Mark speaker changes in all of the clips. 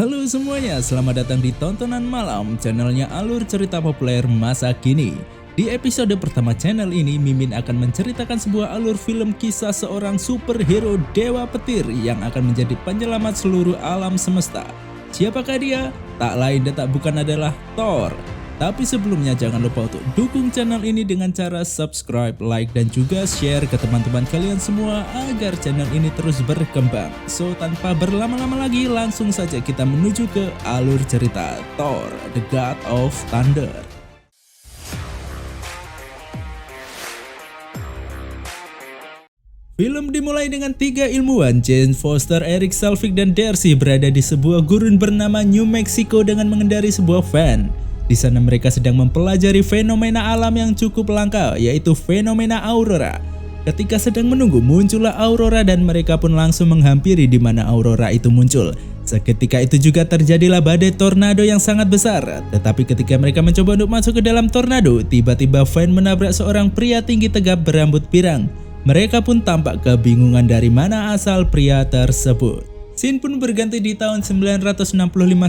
Speaker 1: Halo semuanya, selamat datang di tontonan malam channelnya alur cerita populer masa kini. Di episode pertama channel ini, Mimin akan menceritakan sebuah alur film kisah seorang superhero dewa petir yang akan menjadi penyelamat seluruh alam semesta. Siapakah dia? Tak lain dan tak bukan adalah Thor. Tapi sebelumnya jangan lupa untuk dukung channel ini dengan cara subscribe, like, dan juga share ke teman-teman kalian semua agar channel ini terus berkembang. So tanpa berlama-lama lagi, langsung saja kita menuju ke alur cerita Thor, The God of Thunder. Film dimulai dengan tiga ilmuwan, Jane Foster, Eric Selvig, dan Darcy berada di sebuah gurun bernama New Mexico dengan mengendari sebuah van. Di sana mereka sedang mempelajari fenomena alam yang cukup langka, yaitu fenomena aurora. Ketika sedang menunggu, muncullah aurora dan mereka pun langsung menghampiri di mana aurora itu muncul. Seketika itu juga terjadilah badai tornado yang sangat besar. Tetapi ketika mereka mencoba untuk masuk ke dalam tornado, tiba-tiba van menabrak seorang pria tinggi tegap berambut pirang. Mereka pun tampak kebingungan dari mana asal pria tersebut. Scene pun berganti di tahun 965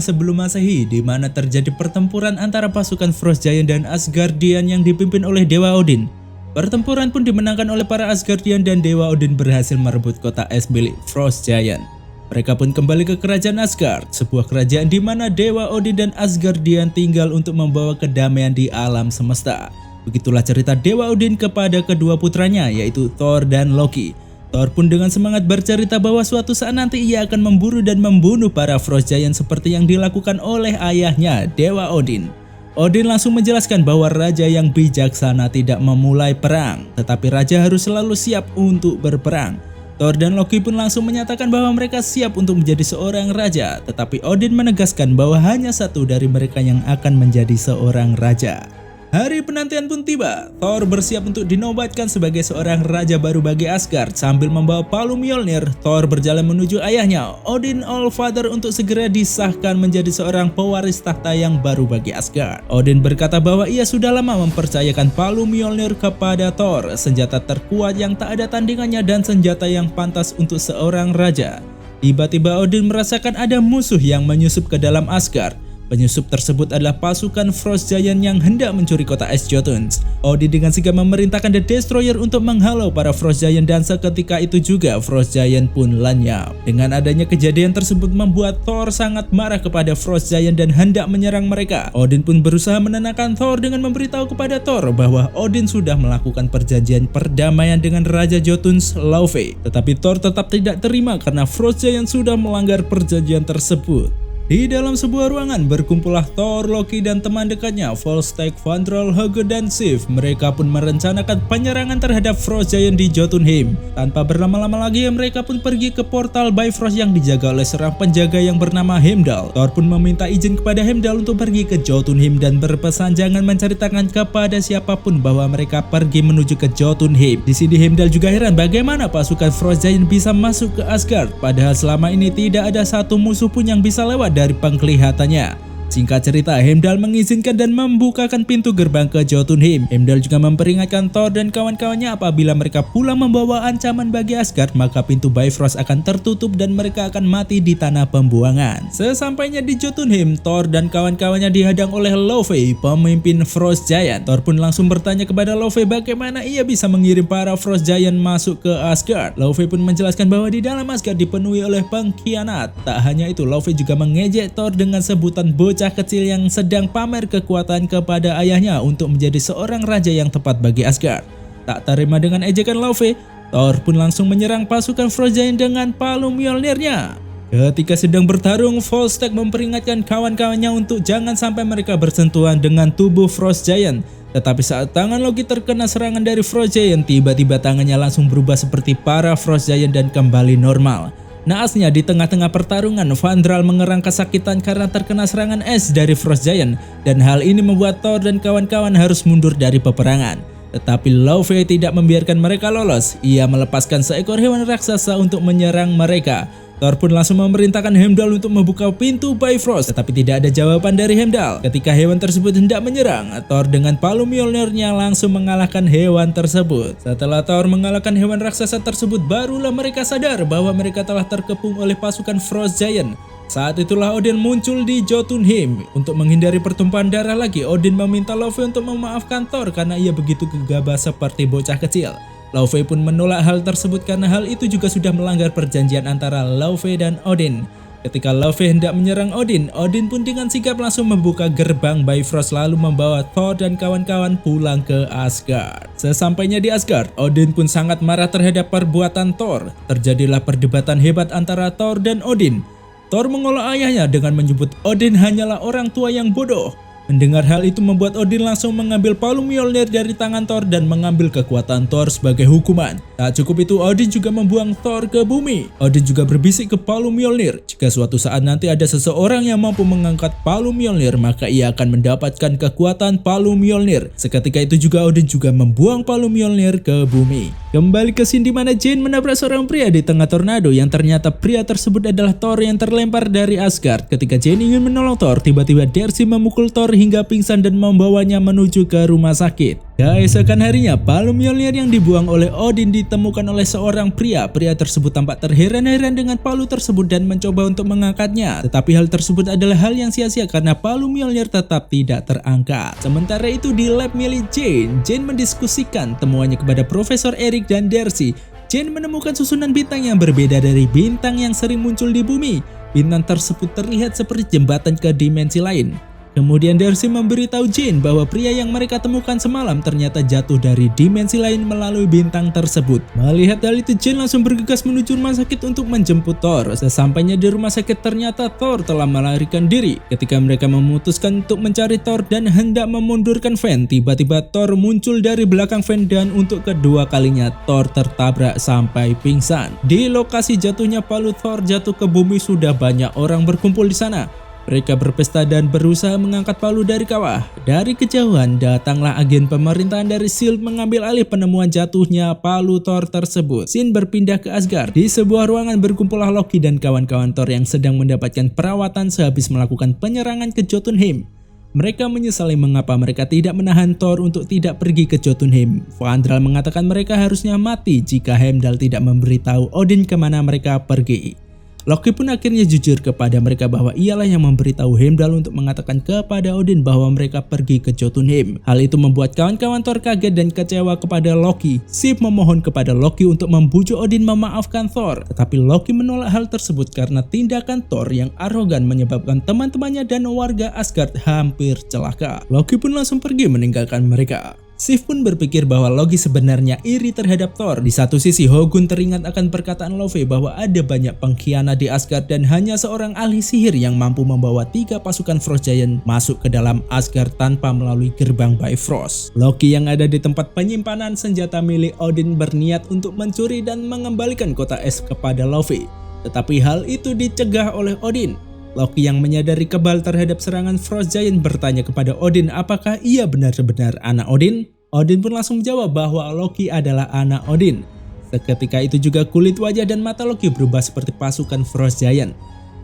Speaker 1: sebelum Masehi, di mana terjadi pertempuran antara pasukan Frost Giant dan Asgardian yang dipimpin oleh Dewa Odin. Pertempuran pun dimenangkan oleh para Asgardian dan Dewa Odin berhasil merebut kota es milik Frost Giant. Mereka pun kembali ke kerajaan Asgard, sebuah kerajaan di mana Dewa Odin dan Asgardian tinggal untuk membawa kedamaian di alam semesta. Begitulah cerita Dewa Odin kepada kedua putranya, yaitu Thor dan Loki. Thor pun dengan semangat bercerita bahwa suatu saat nanti ia akan memburu dan membunuh para Frost Giant seperti yang dilakukan oleh ayahnya, Dewa Odin. Odin langsung menjelaskan bahwa raja yang bijaksana tidak memulai perang, tetapi raja harus selalu siap untuk berperang. Thor dan Loki pun langsung menyatakan bahwa mereka siap untuk menjadi seorang raja, tetapi Odin menegaskan bahwa hanya satu dari mereka yang akan menjadi seorang raja. Hari penantian pun tiba. Thor bersiap untuk dinobatkan sebagai seorang raja baru bagi Asgard. Sambil membawa palu Mjolnir, Thor berjalan menuju ayahnya, Odin Allfather, untuk segera disahkan menjadi seorang pewaris tahta yang baru bagi Asgard. Odin berkata bahwa ia sudah lama mempercayakan palu Mjolnir kepada Thor, senjata terkuat yang tak ada tandingannya dan senjata yang pantas untuk seorang raja. Tiba-tiba Odin merasakan ada musuh yang menyusup ke dalam Asgard. Penyusup tersebut adalah pasukan Frost Giant yang hendak mencuri kota es Jotuns. Odin dengan sigap memerintahkan The Destroyer untuk menghalau para Frost Giant dan seketika itu juga Frost Giant pun lenyap. Dengan adanya kejadian tersebut membuat Thor sangat marah kepada Frost Giant dan hendak menyerang mereka. Odin pun berusaha menenangkan Thor dengan memberitahu kepada Thor bahwa Odin sudah melakukan perjanjian perdamaian dengan Raja Jotuns, Laufey. Tetapi Thor tetap tidak terima karena Frost Giant sudah melanggar perjanjian tersebut. Di dalam sebuah ruangan berkumpullah Thor, Loki, dan teman dekatnya Volstagg, Fandral, Hugr, dan Sif. Mereka pun merencanakan penyerangan terhadap Frost Giant di Jotunheim. Tanpa berlama-lama lagi, mereka pun pergi ke portal Bifrost yang dijaga oleh seorang penjaga yang bernama Heimdall. Thor pun meminta izin kepada Heimdall untuk pergi ke Jotunheim dan berpesan jangan menceritakan kepada siapapun bahwa mereka pergi menuju ke Jotunheim. Di sini Heimdall juga heran bagaimana pasukan Frost Giant bisa masuk ke Asgard, padahal selama ini tidak ada satu musuh pun yang bisa lewat dari penglihatannya. Singkat cerita, Heimdall mengizinkan dan membukakan pintu gerbang ke Jotunheim. Heimdall juga memperingatkan Thor dan kawan-kawannya apabila mereka pulang membawa ancaman bagi Asgard, maka pintu Bifrost akan tertutup dan mereka akan mati di tanah pembuangan. Sesampainya di Jotunheim, Thor dan kawan-kawannya dihadang oleh Laufey, pemimpin Frost Giant. Thor pun langsung bertanya kepada Laufey bagaimana ia bisa mengirim para Frost Giant masuk ke Asgard. Laufey pun menjelaskan bahwa di dalam Asgard dipenuhi oleh pengkhianat. Tak hanya itu, Laufey juga mengejek Thor dengan sebutan bocah kecil yang sedang pamer kekuatan kepada ayahnya untuk menjadi seorang raja yang tepat bagi Asgard. Tak terima dengan ejekan Laufey, Thor pun langsung menyerang pasukan Frost Giant dengan palu Mjolnirnya. Ketika sedang bertarung, Volstagg memperingatkan kawan-kawannya untuk jangan sampai mereka bersentuhan dengan tubuh Frost Giant. Tetapi saat tangan Loki terkena serangan dari Frost Giant, tiba-tiba tangannya langsung berubah seperti para Frost Giant dan kembali normal. Naasnya di tengah-tengah pertarungan, Fandral mengerang kesakitan karena terkena serangan es dari Frost Giant, dan hal ini membuat Thor dan kawan-kawan harus mundur dari peperangan. Tetapi Laufey tidak membiarkan mereka lolos. Ia melepaskan seekor hewan raksasa untuk menyerang mereka. Thor pun langsung memerintahkan Heimdall untuk membuka pintu Bifrost, tetapi tidak ada jawaban dari Heimdall. Ketika hewan tersebut hendak menyerang, Thor dengan palu Mjolnirnya langsung mengalahkan hewan tersebut. Setelah Thor mengalahkan hewan raksasa tersebut, barulah mereka sadar bahwa mereka telah terkepung oleh pasukan Frost Giant. Saat itulah Odin muncul di Jotunheim. Untuk menghindari pertumpahan darah lagi, Odin meminta Laufey untuk memaafkan Thor karena ia begitu gegabah seperti bocah kecil. Laufey pun menolak hal tersebut karena hal itu juga sudah melanggar perjanjian antara Laufey dan Odin. Ketika Laufey hendak menyerang Odin, Odin pun dengan sigap langsung membuka gerbang Bifrost lalu membawa Thor dan kawan-kawan pulang ke Asgard. Sesampainya di Asgard, Odin pun sangat marah terhadap perbuatan Thor. Terjadilah perdebatan hebat antara Thor dan Odin. Thor mengolah ayahnya dengan menyebut Odin hanyalah orang tua yang bodoh. Mendengar hal itu membuat Odin langsung mengambil palu Mjolnir dari tangan Thor dan mengambil kekuatan Thor sebagai hukuman. Tak cukup itu, Odin juga membuang Thor ke bumi. Odin juga berbisik ke palu Mjolnir, jika suatu saat nanti ada seseorang yang mampu mengangkat palu Mjolnir, maka ia akan mendapatkan kekuatan palu Mjolnir. Seketika itu juga Odin juga membuang palu Mjolnir ke bumi. Kembali ke scene di mana Jane menabrak seorang pria di tengah tornado yang ternyata pria tersebut adalah Thor yang terlempar dari Asgard. Ketika Jane ingin menolong Thor, tiba-tiba Darcy memukul Thor hingga pingsan dan membawanya menuju ke rumah sakit. Keesokan harinya, palu Mjolnir yang dibuang oleh Odin ditemukan oleh seorang pria. Pria tersebut tampak terheran-heran dengan palu tersebut dan mencoba untuk mengangkatnya. Tetapi hal tersebut adalah hal yang sia-sia karena palu Mjolnir tetap tidak terangkat. Sementara itu di lab milik Jane mendiskusikan temuannya kepada Profesor Eric dan Darcy. Jane menemukan susunan bintang yang berbeda dari bintang yang sering muncul di bumi. Bintang tersebut terlihat seperti jembatan ke dimensi lain. Kemudian Darcy memberitahu Jane bahwa pria yang mereka temukan semalam ternyata jatuh dari dimensi lain melalui bintang tersebut. Melihat hal itu, Jane langsung bergegas menuju rumah sakit untuk menjemput Thor. Sesampainya di rumah sakit, ternyata Thor telah melarikan diri. Ketika mereka memutuskan untuk mencari Thor dan hendak memundurkan van, tiba-tiba Thor muncul dari belakang van dan untuk kedua kalinya Thor tertabrak sampai pingsan. Di lokasi jatuhnya palu Thor jatuh ke bumi, sudah banyak orang berkumpul di sana. Mereka berpesta dan berusaha mengangkat palu dari kawah. Dari kejauhan datanglah agen pemerintahan dari S.H.I.E.L.D. mengambil alih penemuan jatuhnya palu Thor tersebut. Scene berpindah ke Asgard. Di sebuah ruangan berkumpullah Loki dan kawan-kawan Thor yang sedang mendapatkan perawatan sehabis melakukan penyerangan ke Jotunheim. Mereka menyesali mengapa mereka tidak menahan Thor untuk tidak pergi ke Jotunheim. Fandral mengatakan mereka harusnya mati jika Heimdall tidak memberitahu Odin kemana mereka pergi. Loki pun akhirnya jujur kepada mereka bahwa ialah yang memberitahu Heimdall untuk mengatakan kepada Odin bahwa mereka pergi ke Jotunheim. Hal itu membuat kawan-kawan Thor kaget dan kecewa kepada Loki. Sif memohon kepada Loki untuk membujuk Odin memaafkan Thor, tetapi Loki menolak hal tersebut karena tindakan Thor yang arogan menyebabkan teman-temannya dan warga Asgard hampir celaka. Loki pun langsung pergi meninggalkan mereka. Sif pun berpikir bahwa Loki sebenarnya iri terhadap Thor. Di satu sisi, Hogun teringat akan perkataan Laufey bahwa ada banyak pengkhianat di Asgard dan hanya seorang ahli sihir yang mampu membawa 3 pasukan Frost Giant masuk ke dalam Asgard tanpa melalui gerbang Bifrost. Loki yang ada di tempat penyimpanan senjata milik Odin berniat untuk mencuri dan mengembalikan kota es kepada Laufey. Tetapi hal itu dicegah oleh Odin. Loki yang menyadari kebal terhadap serangan Frost Giant bertanya kepada Odin apakah ia benar-benar anak Odin. Odin pun langsung menjawab bahwa Loki adalah anak Odin. Seketika itu juga kulit wajah dan mata Loki berubah seperti pasukan Frost Giant.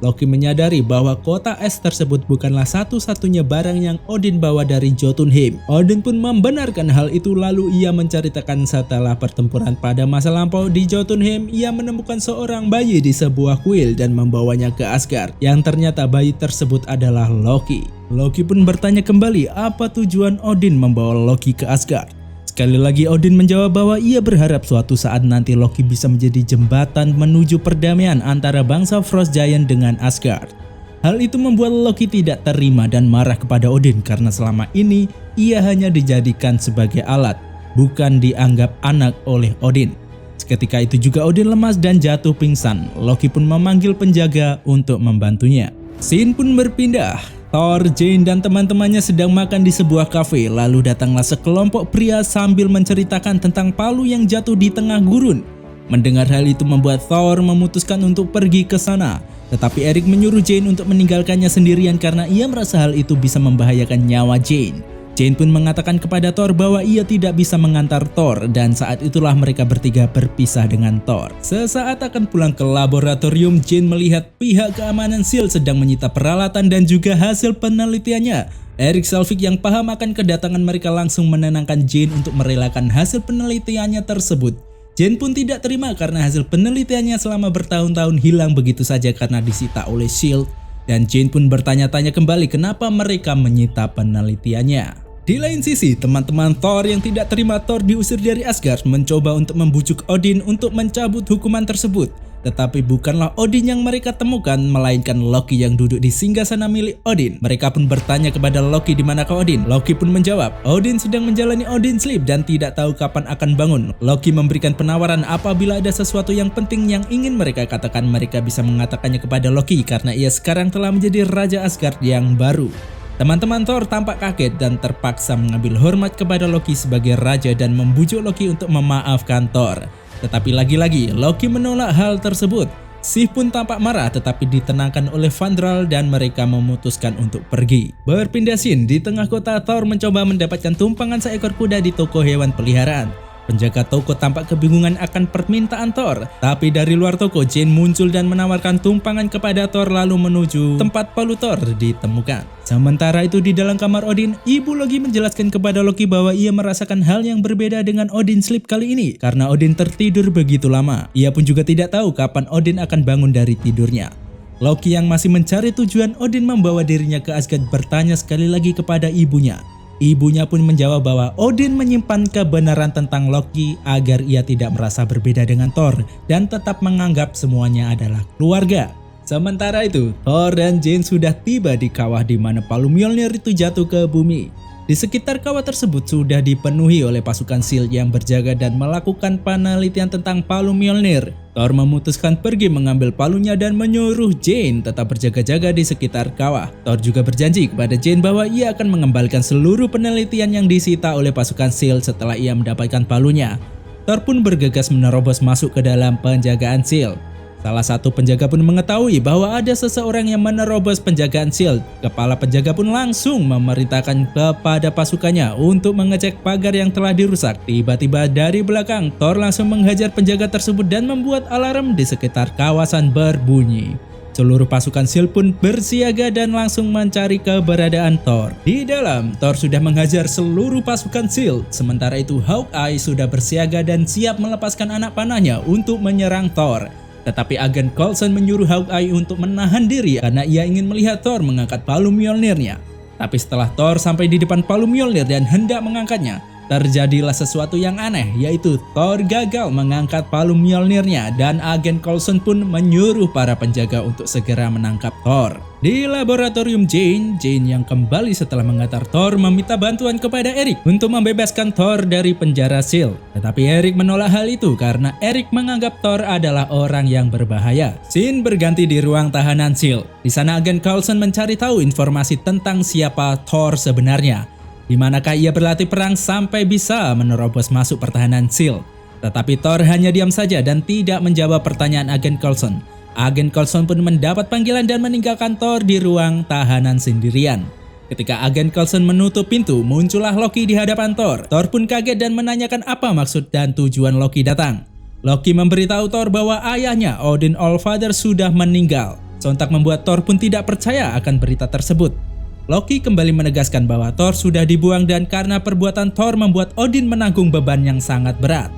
Speaker 1: Loki menyadari bahwa kota es tersebut bukanlah satu-satunya barang yang Odin bawa dari Jotunheim. Odin pun membenarkan hal itu lalu ia menceritakan setelah pertempuran pada masa lampau di Jotunheim, ia menemukan seorang bayi di sebuah kuil dan membawanya ke Asgard. Yang ternyata bayi tersebut adalah Loki. Loki pun bertanya kembali apa tujuan Odin membawa Loki ke Asgard. Sekali lagi Odin menjawab bahwa ia berharap suatu saat nanti Loki bisa menjadi jembatan menuju perdamaian antara bangsa Frost Giant dengan Asgard. Hal itu membuat Loki tidak terima dan marah kepada Odin karena selama ini ia hanya dijadikan sebagai alat, bukan dianggap anak oleh Odin. Seketika itu juga Odin lemas dan jatuh pingsan. Loki pun memanggil penjaga untuk membantunya. Scene pun berpindah. Thor, Jane, dan teman-temannya sedang makan di sebuah kafe. Lalu datanglah sekelompok pria sambil menceritakan tentang palu yang jatuh di tengah gurun. Mendengar hal itu membuat Thor memutuskan untuk pergi ke sana. Tetapi Eric menyuruh Jane untuk meninggalkannya sendirian karena ia merasa hal itu bisa membahayakan nyawa Jane. Jane pun mengatakan kepada Thor bahwa ia tidak bisa mengantar Thor dan saat itulah mereka bertiga berpisah dengan Thor. Sesaat akan pulang ke laboratorium, Jane melihat pihak keamanan S.H.I.E.L.D. sedang menyita peralatan dan juga hasil penelitiannya. Erik Selvig yang paham akan kedatangan mereka langsung menenangkan Jane untuk merelakan hasil penelitiannya tersebut. Jane pun tidak terima karena hasil penelitiannya selama bertahun-tahun hilang begitu saja karena disita oleh S.H.I.E.L.D. Dan Jane pun bertanya-tanya kembali kenapa mereka menyita penelitiannya. Di lain sisi, teman-teman Thor yang tidak terima Thor diusir dari Asgard mencoba untuk membujuk Odin untuk mencabut hukuman tersebut. Tetapi bukanlah Odin yang mereka temukan, melainkan Loki yang duduk di singgasana milik Odin. Mereka pun bertanya kepada Loki di manakah Odin. Loki pun menjawab, Odin sedang menjalani Odin Sleep dan tidak tahu kapan akan bangun. Loki memberikan penawaran apabila ada sesuatu yang penting yang ingin mereka katakan, mereka bisa mengatakannya kepada Loki karena ia sekarang telah menjadi Raja Asgard yang baru. Teman-teman Thor tampak kaget dan terpaksa mengambil hormat kepada Loki sebagai raja dan membujuk Loki untuk memaafkan Thor. Tetapi lagi-lagi Loki menolak hal tersebut. Sif pun tampak marah tetapi ditenangkan oleh Fandral dan mereka memutuskan untuk pergi. Berpindah scene di tengah kota, Thor mencoba mendapatkan tumpangan seekor kuda di toko hewan peliharaan. Penjaga toko tampak kebingungan akan permintaan Thor, tapi dari luar toko Jane muncul dan menawarkan tumpangan kepada Thor lalu menuju tempat palu Thor ditemukan. Sementara itu di dalam kamar Odin, Ibu Loki menjelaskan kepada Loki bahwa ia merasakan hal yang berbeda dengan Odin Sleep kali ini karena Odin tertidur begitu lama. Ia pun juga tidak tahu kapan Odin akan bangun dari tidurnya. Loki yang masih mencari tujuan Odin membawa dirinya ke Asgard bertanya sekali lagi kepada ibunya. Ibunya pun menjawab bahwa Odin menyimpan kebenaran tentang Loki agar ia tidak merasa berbeda dengan Thor dan tetap menganggap semuanya adalah keluarga. Sementara itu, Thor dan Jane sudah tiba di kawah di mana palu Mjolnir itu jatuh ke bumi. Di sekitar kawah tersebut sudah dipenuhi oleh pasukan S.H.I.E.L.D. yang berjaga dan melakukan penelitian tentang palu Mjolnir. Thor memutuskan pergi mengambil palunya dan menyuruh Jane tetap berjaga-jaga di sekitar kawah. Thor juga berjanji kepada Jane bahwa ia akan mengembalikan seluruh penelitian yang disita oleh pasukan S.H.I.E.L.D. setelah ia mendapatkan palunya. Thor pun bergegas menerobos masuk ke dalam penjagaan S.H.I.E.L.D. Salah satu penjaga pun mengetahui bahwa ada seseorang yang menerobos penjagaan S.H.I.E.L.D. Kepala penjaga pun langsung memerintahkan kepada pasukannya untuk mengecek pagar yang telah dirusak. Tiba-tiba dari belakang, Thor langsung menghajar penjaga tersebut dan membuat alarm di sekitar kawasan berbunyi. Seluruh pasukan S.H.I.E.L.D. pun bersiaga dan langsung mencari keberadaan Thor. Di dalam, Thor sudah menghajar seluruh pasukan S.H.I.E.L.D. Sementara itu Hawkeye sudah bersiaga dan siap melepaskan anak panahnya untuk menyerang Thor. Tetapi agen Coulson menyuruh Hawkeye untuk menahan diri karena ia ingin melihat Thor mengangkat palu Mjolnirnya. Tapi setelah Thor sampai di depan palu Mjolnir dan hendak mengangkatnya, terjadilah sesuatu yang aneh, yaitu Thor gagal mengangkat palu Mjolnirnya dan agen Coulson pun menyuruh para penjaga untuk segera menangkap Thor. Di laboratorium Jane yang kembali setelah mengantar Thor meminta bantuan kepada Erik untuk membebaskan Thor dari penjara S.H.I.E.L.D. Tetapi Erik menolak hal itu karena Erik menganggap Thor adalah orang yang berbahaya. Scene berganti di ruang tahanan S.H.I.E.L.D. Di sana agen Coulson mencari tahu informasi tentang siapa Thor sebenarnya. Di manakah ia berlatih perang sampai bisa menerobos masuk pertahanan S.H.I.E.L.D. Tetapi Thor hanya diam saja dan tidak menjawab pertanyaan agen Coulson. Agen Coulson pun mendapat panggilan dan meninggalkan Thor di ruang tahanan sendirian. Ketika agen Coulson menutup pintu, muncullah Loki di hadapan Thor. Thor pun kaget dan menanyakan apa maksud dan tujuan Loki datang. Loki memberitahu Thor bahwa ayahnya, Odin Allfather, sudah meninggal. Sontak membuat Thor pun tidak percaya akan berita tersebut. Loki kembali menegaskan bahwa Thor sudah dibuang dan karena perbuatan Thor membuat Odin menanggung beban yang sangat berat.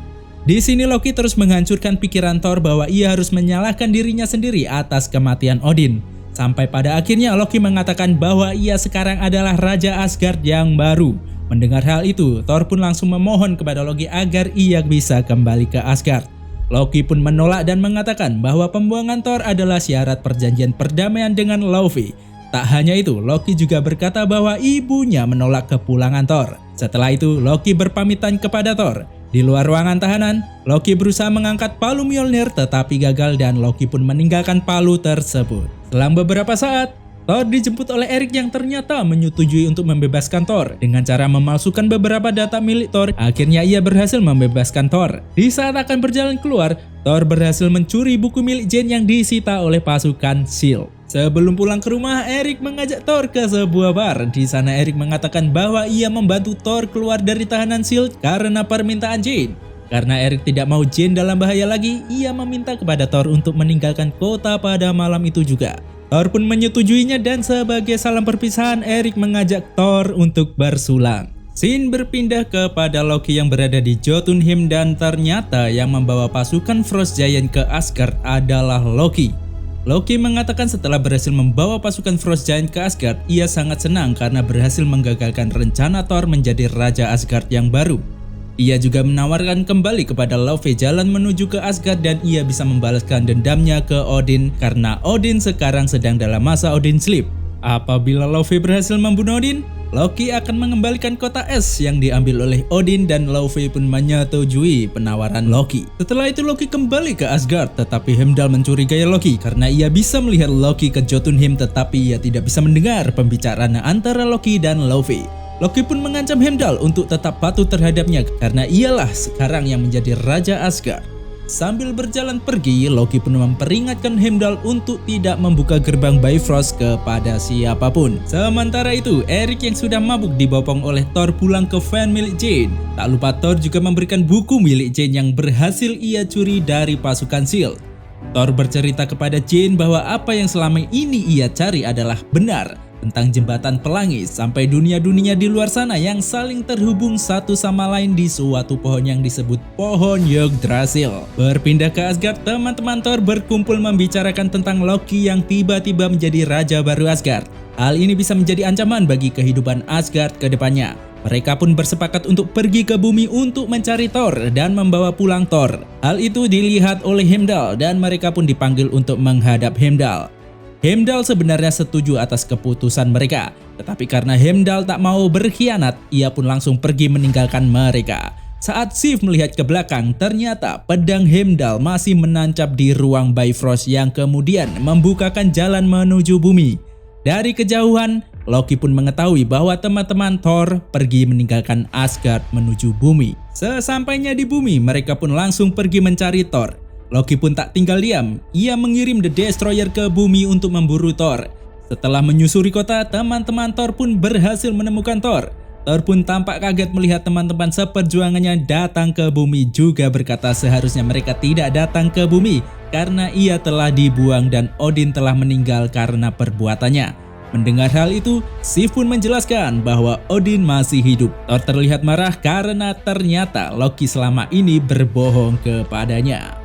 Speaker 1: Di sini Loki terus menghancurkan pikiran Thor bahwa ia harus menyalahkan dirinya sendiri atas kematian Odin. Sampai pada akhirnya Loki mengatakan bahwa ia sekarang adalah Raja Asgard yang baru. Mendengar hal itu, Thor pun langsung memohon kepada Loki agar ia bisa kembali ke Asgard. Loki pun menolak dan mengatakan bahwa pembuangan Thor adalah syarat perjanjian perdamaian dengan Laufey. Tak hanya itu, Loki juga berkata bahwa ibunya menolak kepulangan Thor. Setelah itu, Loki berpamitan kepada Thor. Di luar ruangan tahanan, Loki berusaha mengangkat palu Mjolnir tetapi gagal dan Loki pun meninggalkan palu tersebut. Selang beberapa saat, Thor dijemput oleh Erik yang ternyata menyetujui untuk membebaskan Thor. Dengan cara memalsukan beberapa data milik Thor, akhirnya ia berhasil membebaskan Thor. Di saat akan berjalan keluar, Thor berhasil mencuri buku milik Jane yang disita oleh pasukan S.H.I.E.L.D. Sebelum pulang ke rumah, Erik mengajak Thor ke sebuah bar. Di sana Erik mengatakan bahwa ia membantu Thor keluar dari tahanan S.H.I.E.L.D. karena permintaan Jane. Karena Erik tidak mau Jane dalam bahaya lagi, ia meminta kepada Thor untuk meninggalkan kota pada malam itu juga. Thor pun menyetujuinya dan sebagai salam perpisahan, Erik mengajak Thor untuk bersulang. Scene berpindah kepada Loki yang berada di Jotunheim dan ternyata yang membawa pasukan Frost Giant ke Asgard adalah Loki. Loki mengatakan setelah berhasil membawa pasukan Frost Giant ke Asgard, ia sangat senang karena berhasil menggagalkan rencana Thor menjadi Raja Asgard yang baru. Ia juga menawarkan kembali kepada Laufey jalan menuju ke Asgard dan ia bisa membalaskan dendamnya ke Odin karena Odin sekarang sedang dalam masa Odin Sleep. Apabila Laufey berhasil membunuh Odin, Loki akan mengembalikan kota es yang diambil oleh Odin dan Laufey pun menyetujui penawaran Loki. Setelah itu Loki kembali ke Asgard, tetapi Heimdall mencurigai Loki karena ia bisa melihat Loki ke Jotunheim tetapi ia tidak bisa mendengar pembicaraan antara Loki dan Laufey. Loki pun mengancam Heimdall untuk tetap patuh terhadapnya karena ialah sekarang yang menjadi Raja Asgard. Sambil berjalan pergi, Loki pun memperingatkan Heimdall untuk tidak membuka gerbang Bifrost kepada siapapun. Sementara itu, Erik yang sudah mabuk dibopong oleh Thor pulang ke van milik Jane. Tak lupa Thor juga memberikan buku milik Jane yang berhasil ia curi dari pasukan S.H.I.E.L.D. Thor bercerita kepada Jane bahwa apa yang selama ini ia cari adalah benar tentang jembatan pelangi sampai dunia-dunia di luar sana yang saling terhubung satu sama lain di suatu pohon yang disebut pohon Yggdrasil. Berpindah ke Asgard, teman-teman Thor berkumpul membicarakan tentang Loki yang tiba-tiba menjadi raja baru Asgard. Hal ini bisa menjadi ancaman bagi kehidupan Asgard ke depannya. Mereka pun bersepakat untuk pergi ke bumi untuk mencari Thor dan membawa pulang Thor. Hal itu dilihat oleh Heimdall dan mereka pun dipanggil untuk menghadap Heimdall. Heimdall sebenarnya setuju atas keputusan mereka, tetapi karena Heimdall tak mau berkhianat, ia pun langsung pergi meninggalkan mereka. Saat Sif melihat ke belakang, ternyata pedang Heimdall masih menancap di ruang Bifrost yang kemudian membukakan jalan menuju bumi. Dari kejauhan, Loki pun mengetahui bahwa teman-teman Thor pergi meninggalkan Asgard menuju bumi. Sesampainya di bumi, mereka pun langsung pergi mencari Thor. Loki pun tak tinggal diam, ia mengirim The Destroyer ke bumi untuk memburu Thor. Setelah menyusuri kota, teman-teman Thor pun berhasil menemukan Thor. Thor pun tampak kaget melihat teman-teman seperjuangannya datang ke bumi, juga berkata seharusnya mereka tidak datang ke bumi karena ia telah dibuang dan Odin telah meninggal karena perbuatannya. Mendengar hal itu, Sif pun menjelaskan bahwa Odin masih hidup. Thor terlihat marah karena ternyata Loki selama ini berbohong kepadanya.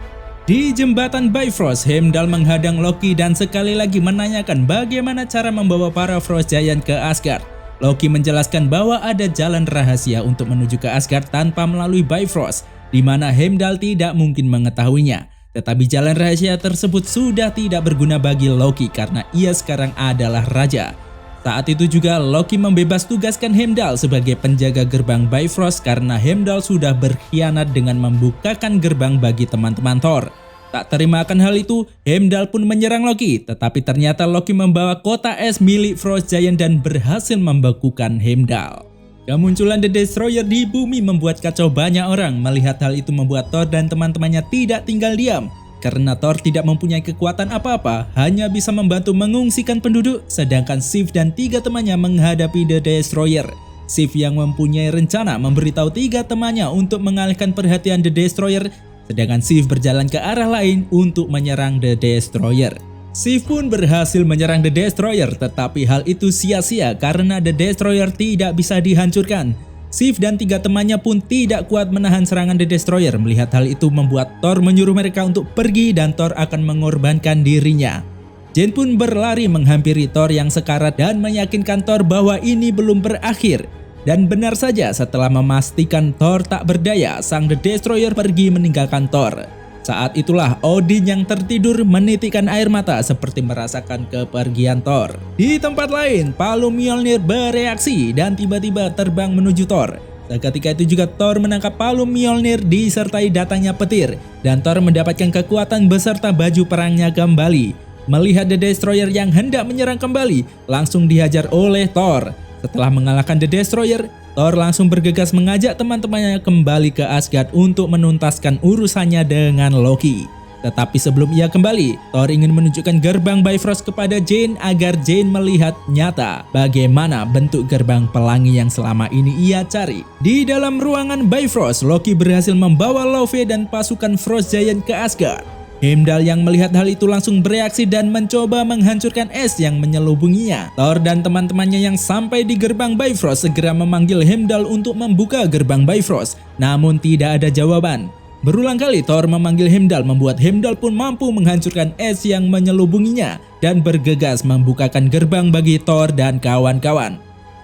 Speaker 1: Di jembatan Bifrost, Heimdall menghadang Loki dan sekali lagi menanyakan bagaimana cara membawa para Frost Giant ke Asgard. Loki menjelaskan bahwa ada jalan rahasia untuk menuju ke Asgard tanpa melalui Bifrost, di mana Heimdall tidak mungkin mengetahuinya. Tetapi jalan rahasia tersebut sudah tidak berguna bagi Loki karena ia sekarang adalah raja. Saat itu juga Loki membebas tugaskan Heimdall sebagai penjaga gerbang Bifrost karena Heimdall sudah berkhianat dengan membukakan gerbang bagi teman-teman Thor. Tak terima akan hal itu, Heimdall pun menyerang Loki, tetapi ternyata Loki membawa kota es milik Frost Giant dan berhasil membekukan Heimdall. Kemunculan The Destroyer di bumi membuat kacau banyak orang. Melihat hal itu membuat Thor dan teman-temannya tidak tinggal diam. Karena Thor tidak mempunyai kekuatan apa-apa, hanya bisa membantu mengungsikan penduduk, sedangkan Sif dan 3 temannya menghadapi The Destroyer. Sif yang mempunyai rencana memberitahu 3 temannya untuk mengalihkan perhatian The Destroyer, sedangkan Sif berjalan ke arah lain untuk menyerang The Destroyer. Sif pun berhasil menyerang The Destroyer, tetapi hal itu sia-sia karena The Destroyer tidak bisa dihancurkan. Sif dan 3 temannya pun tidak kuat menahan serangan The Destroyer. Melihat hal itu membuat Thor menyuruh mereka untuk pergi dan Thor akan mengorbankan dirinya. Jane pun berlari menghampiri Thor yang sekarat dan meyakinkan Thor bahwa ini belum berakhir. Dan benar saja, setelah memastikan Thor tak berdaya, sang The Destroyer pergi meninggalkan Thor. Saat itulah Odin yang tertidur menitikkan air mata seperti merasakan kepergian Thor. Di tempat lain, palu Mjolnir bereaksi dan tiba-tiba terbang menuju Thor. Seketika itu juga Thor menangkap palu Mjolnir disertai datangnya petir dan Thor mendapatkan kekuatan beserta baju perangnya kembali. Melihat The Destroyer yang hendak menyerang kembali, langsung dihajar oleh Thor. Setelah mengalahkan The Destroyer, Thor langsung bergegas mengajak teman-temannya kembali ke Asgard untuk menuntaskan urusannya dengan Loki. Tetapi sebelum ia kembali, Thor ingin menunjukkan gerbang Bifrost kepada Jane agar Jane melihat nyata bagaimana bentuk gerbang pelangi yang selama ini ia cari. Di dalam ruangan Bifrost, Loki berhasil membawa Laufey dan pasukan Frost Giant ke Asgard. Heimdall yang melihat hal itu langsung bereaksi dan mencoba menghancurkan es yang menyelubunginya. Thor dan teman-temannya yang sampai di gerbang Bifrost segera memanggil Heimdall untuk membuka gerbang Bifrost, namun tidak ada jawaban. Berulang kali Thor memanggil Heimdall membuat Heimdall pun mampu menghancurkan es yang menyelubunginya dan bergegas membukakan gerbang bagi Thor dan kawan-kawan.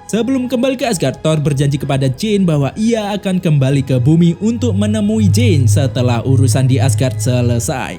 Speaker 1: Sebelum kembali ke Asgard, Thor berjanji kepada Jane bahwa ia akan kembali ke bumi untuk menemui Jane setelah urusan di Asgard selesai.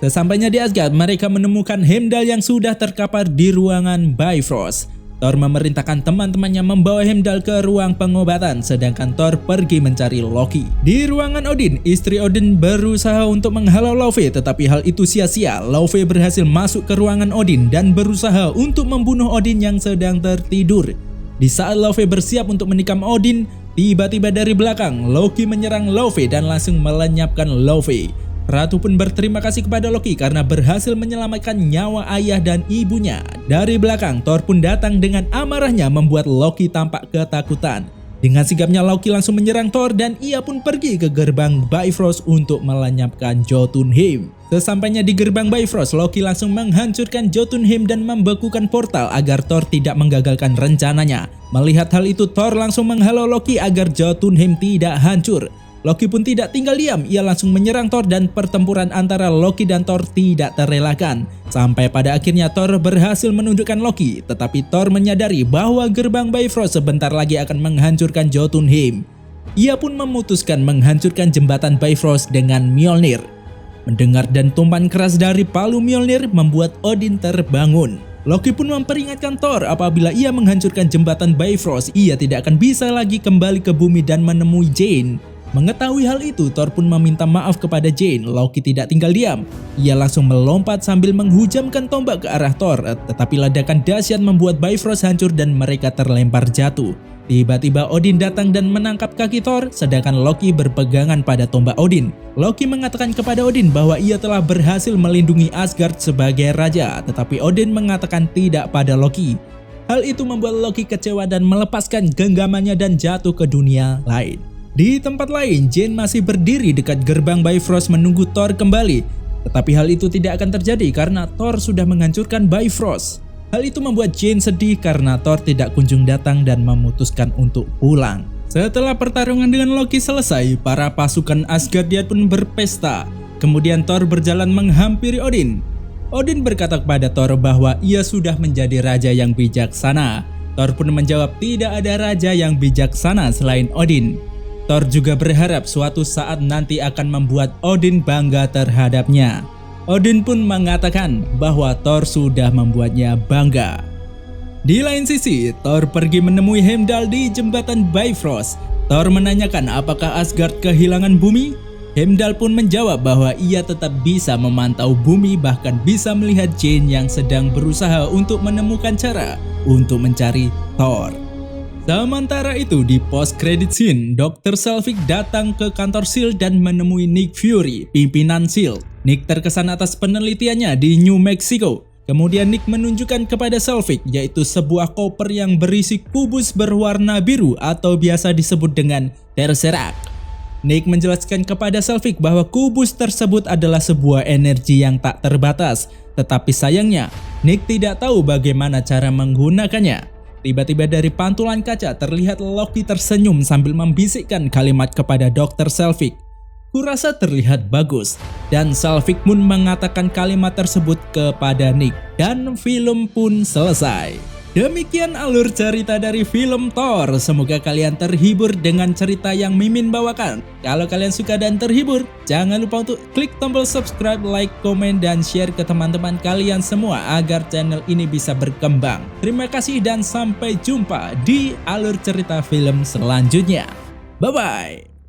Speaker 1: Sesampainya di Asgard, mereka menemukan Heimdall yang sudah terkapar di ruangan Bifrost. Thor memerintahkan teman-temannya membawa Heimdall ke ruang pengobatan, sedangkan Thor pergi mencari Loki. Di ruangan Odin, istri Odin berusaha untuk menghalau Loki, tetapi hal itu sia-sia. Loki berhasil masuk ke ruangan Odin dan berusaha untuk membunuh Odin yang sedang tertidur. Di saat Loki bersiap untuk menikam Odin, tiba-tiba dari belakang Loki menyerang Loki dan langsung melenyapkan Loki. Ratu pun berterima kasih kepada Loki karena berhasil menyelamatkan nyawa ayah dan ibunya. Dari belakang, Thor pun datang dengan amarahnya membuat Loki tampak ketakutan. Dengan sigapnya Loki langsung menyerang Thor dan ia pun pergi ke gerbang Bifrost untuk melenyapkan Jotunheim. Sesampainya di gerbang Bifrost, Loki langsung menghancurkan Jotunheim dan membekukan portal agar Thor tidak menggagalkan rencananya. Melihat hal itu, Thor langsung menghalau Loki agar Jotunheim tidak hancur. Loki pun tidak tinggal diam, ia langsung menyerang Thor dan pertempuran antara Loki dan Thor tidak terelakkan. Sampai pada akhirnya Thor berhasil menundukkan Loki, tetapi Thor menyadari bahwa gerbang Bifrost sebentar lagi akan menghancurkan Jotunheim. Ia pun memutuskan menghancurkan jembatan Bifrost dengan Mjolnir. Mendengar dentuman keras dari palu Mjolnir membuat Odin terbangun. Loki pun memperingatkan Thor apabila ia menghancurkan jembatan Bifrost, ia tidak akan bisa lagi kembali ke bumi dan menemui Jane. Mengetahui hal itu, Thor pun meminta maaf kepada Jane. Loki tidak tinggal diam. Ia langsung melompat sambil menghujamkan tombak ke arah Thor, tetapi ledakan dahsyat membuat Bifrost hancur dan mereka terlempar jatuh. Tiba-tiba Odin datang dan menangkap kaki Thor, sedangkan Loki berpegangan pada tombak Odin. Loki mengatakan kepada Odin bahwa ia telah berhasil melindungi Asgard sebagai raja, tetapi Odin mengatakan tidak pada Loki. Hal itu membuat Loki kecewa dan melepaskan genggamannya dan jatuh ke dunia lain. Di tempat lain, Jane masih berdiri dekat gerbang Bifrost menunggu Thor kembali. Tetapi hal itu tidak akan terjadi karena Thor sudah menghancurkan Bifrost. Hal itu membuat Jane sedih karena Thor tidak kunjung datang dan memutuskan untuk pulang. Setelah pertarungan dengan Loki selesai, para pasukan Asgardian pun berpesta. Kemudian Thor berjalan menghampiri Odin. Odin berkata kepada Thor bahwa ia sudah menjadi raja yang bijaksana. Thor pun menjawab tidak ada raja yang bijaksana selain Odin. Thor juga berharap suatu saat nanti akan membuat Odin bangga terhadapnya. Odin pun mengatakan bahwa Thor sudah membuatnya bangga. Di lain sisi, Thor pergi menemui Heimdall di jembatan Bifrost. Thor menanyakan apakah Asgard kehilangan bumi? Heimdall pun menjawab bahwa ia tetap bisa memantau bumi, bahkan bisa melihat Jane yang sedang berusaha untuk menemukan cara untuk mencari Thor. Sementara itu di post-credit scene, Dr. Selvig datang ke kantor S.H.I.E.L.D. dan menemui Nick Fury, pimpinan S.H.I.E.L.D. Nick terkesan atas penelitiannya di New Mexico. Kemudian Nick menunjukkan kepada Selvig yaitu sebuah koper yang berisi kubus berwarna biru atau biasa disebut dengan Tesseract. Nick menjelaskan kepada Selvig bahwa kubus tersebut adalah sebuah energi yang tak terbatas. Tetapi sayangnya, Nick tidak tahu bagaimana cara menggunakannya. Tiba-tiba dari pantulan kaca terlihat Loki tersenyum sambil membisikkan kalimat kepada Dr. Selvig. Kurasa terlihat bagus. Dan Selvig pun mengatakan kalimat tersebut kepada Nick. Dan film pun selesai. Demikian alur cerita dari film Thor. Semoga kalian terhibur dengan cerita yang Mimin bawakan. Kalau kalian suka dan terhibur, jangan lupa untuk klik tombol subscribe, like, komen, dan share ke teman-teman kalian semua agar channel ini bisa berkembang. Terima kasih dan sampai jumpa di alur cerita film selanjutnya. Bye-bye.